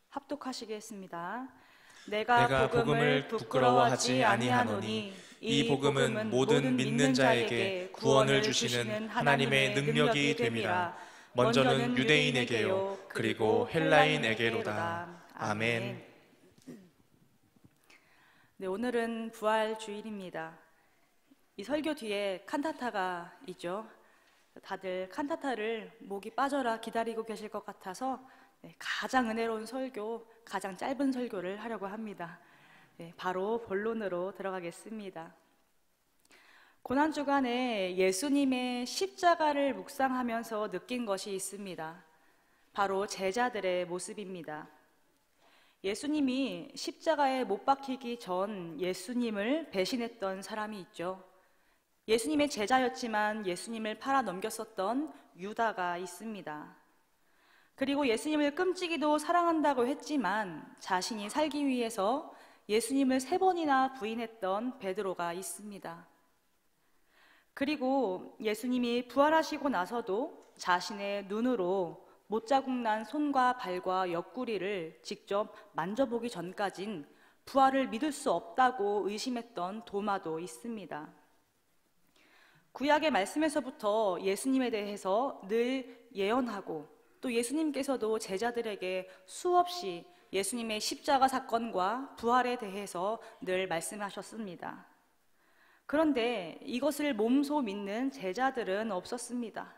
합독하시겠습니다. 내가 복음을 부끄러워하지 아니하노니 이 복음은 모든 믿는 자에게 구원을 주시는 하나님의 능력이 됨이라. 먼저는 유대인에게요 그리고 헬라인에게로다. 아멘. 네, 오늘은 부활 주일입니다. 이 설교 뒤에 칸타타가 있죠. 다들 칸타타를 목이 빠져라 기다리고 계실 것 같아서 가장 은혜로운 설교, 가장 짧은 설교를 하려고 합니다. 바로 본론으로 들어가겠습니다. 고난주간에 예수님의 십자가를 묵상하면서 느낀 것이 있습니다. 바로 제자들의 모습입니다. 예수님이 십자가에 못 박히기 전 예수님을 배신했던 사람이 있죠. 예수님의 제자였지만 예수님을 팔아 넘겼었던 유다가 있습니다. 그리고 예수님을 끔찍이도 사랑한다고 했지만 자신이 살기 위해서 예수님을 3번이나 부인했던 베드로가 있습니다. 그리고 예수님이 부활하시고 나서도 자신의 눈으로 못자국 난 손과 발과 옆구리를 직접 만져보기 전까진 부활을 믿을 수 없다고 의심했던 도마도 있습니다. 구약의 말씀에서부터 예수님에 대해서 늘 예언하고 또 예수님께서도 제자들에게 수없이 예수님의 십자가 사건과 부활에 대해서 늘 말씀하셨습니다. 그런데 이것을 몸소 믿는 제자들은 없었습니다.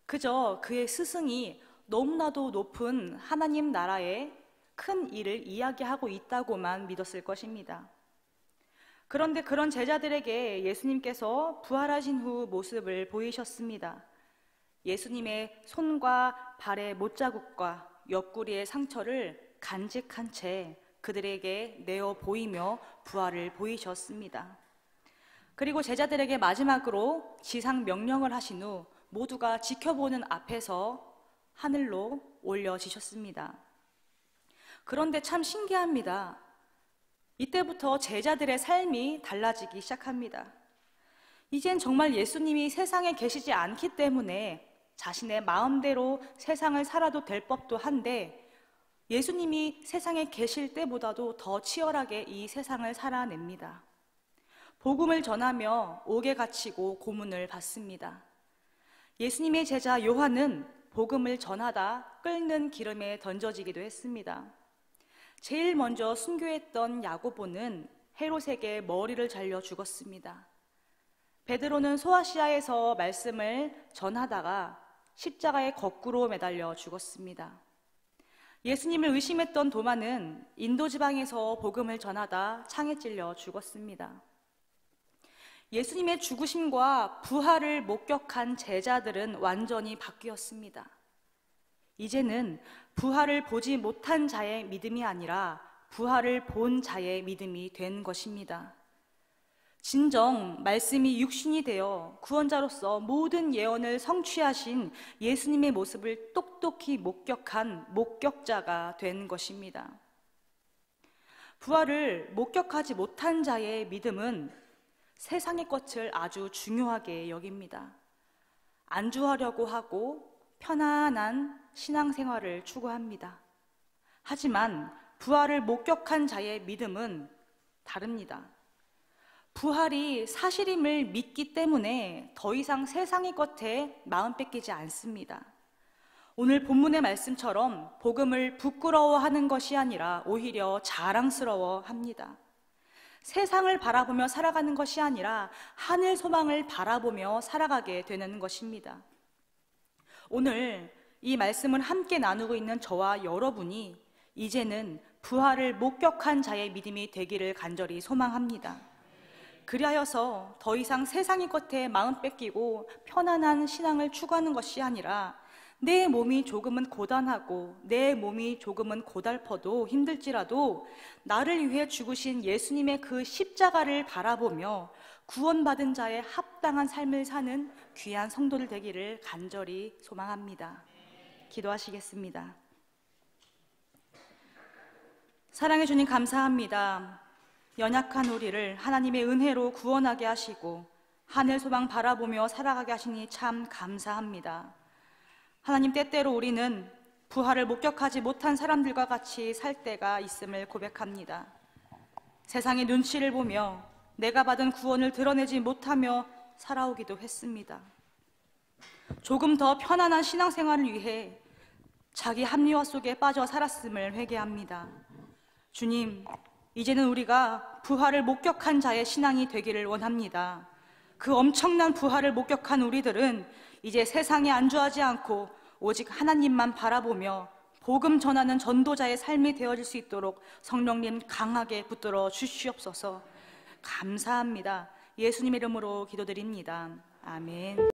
그저 그의 스승이 너무나도 높은 하나님 나라의 큰 일을 이야기하고 있다고만 믿었을 것입니다. 그런데 그런 제자들에게 예수님께서 부활하신 후 모습을 보이셨습니다. 예수님의 손과 발의 못자국과 옆구리의 상처를 간직한 채 그들에게 내어 보이며 부활을 보이셨습니다. 그리고 제자들에게 마지막으로 지상 명령을 하신 후 모두가 지켜보는 앞에서 하늘로 올려지셨습니다. 그런데 참 신기합니다. 이때부터 제자들의 삶이 달라지기 시작합니다. 이젠 정말 예수님이 세상에 계시지 않기 때문에 자신의 마음대로 세상을 살아도 될 법도 한데 예수님이 세상에 계실 때보다도 더 치열하게 이 세상을 살아냅니다. 복음을 전하며 옥에 갇히고 고문을 받습니다. 예수님의 제자 요한은 복음을 전하다 끓는 기름에 던져지기도 했습니다. 제일 먼저 순교했던 야고보는 헤롯에게 머리를 잘려 죽었습니다. 베드로는 소아시아에서 말씀을 전하다가 십자가에 거꾸로 매달려 죽었습니다. 예수님을 의심했던 도마는 인도 지방에서 복음을 전하다 창에 찔려 죽었습니다. 예수님의 죽으심과 부활을 목격한 제자들은 완전히 바뀌었습니다. 이제는 부활을 보지 못한 자의 믿음이 아니라 부활을 본 자의 믿음이 된 것입니다. 진정 말씀이 육신이 되어 구원자로서 모든 예언을 성취하신 예수님의 모습을 똑똑히 목격한 목격자가 된 것입니다. 부활을 목격하지 못한 자의 믿음은 세상의 것을 아주 중요하게 여깁니다. 안주하려고 하고 편안한 신앙생활을 추구합니다. 하지만 부활을 목격한 자의 믿음은 다릅니다. 부활이 사실임을 믿기 때문에 더 이상 세상의 것에 마음 뺏기지 않습니다. 오늘 본문의 말씀처럼 복음을 부끄러워하는 것이 아니라 오히려 자랑스러워합니다. 세상을 바라보며 살아가는 것이 아니라 하늘 소망을 바라보며 살아가게 되는 것입니다. 오늘 이 말씀을 함께 나누고 있는 저와 여러분이 이제는 부활을 목격한 자의 믿음이 되기를 간절히 소망합니다. 그리하여서 더 이상 세상의 것에 마음 뺏기고 편안한 신앙을 추구하는 것이 아니라 내 몸이 조금은 고단하고 내 몸이 조금은 고달퍼도 힘들지라도 나를 위해 죽으신 예수님의 그 십자가를 바라보며 구원받은 자의 합당한 삶을 사는 귀한 성도들 되기를 간절히 소망합니다. 기도하시겠습니다. 사랑해 주님 감사합니다. 연약한 우리를 하나님의 은혜로 구원하게 하시고 하늘 소망 바라보며 살아가게 하시니 참 감사합니다. 하나님, 때때로 우리는 부활을 목격하지 못한 사람들과 같이 살 때가 있음을 고백합니다. 세상의 눈치를 보며 내가 받은 구원을 드러내지 못하며 살아오기도 했습니다. 조금 더 편안한 신앙생활을 위해 자기 합리화 속에 빠져 살았음을 회개합니다. 주님, 이제는 우리가 부활을 목격한 자의 신앙이 되기를 원합니다. 그 엄청난 부활을 목격한 우리들은 이제 세상에 안주하지 않고 오직 하나님만 바라보며 복음 전하는 전도자의 삶이 되어질 수 있도록 성령님 강하게 붙들어 주시옵소서. 감사합니다. 예수님 이름으로 기도드립니다. 아멘.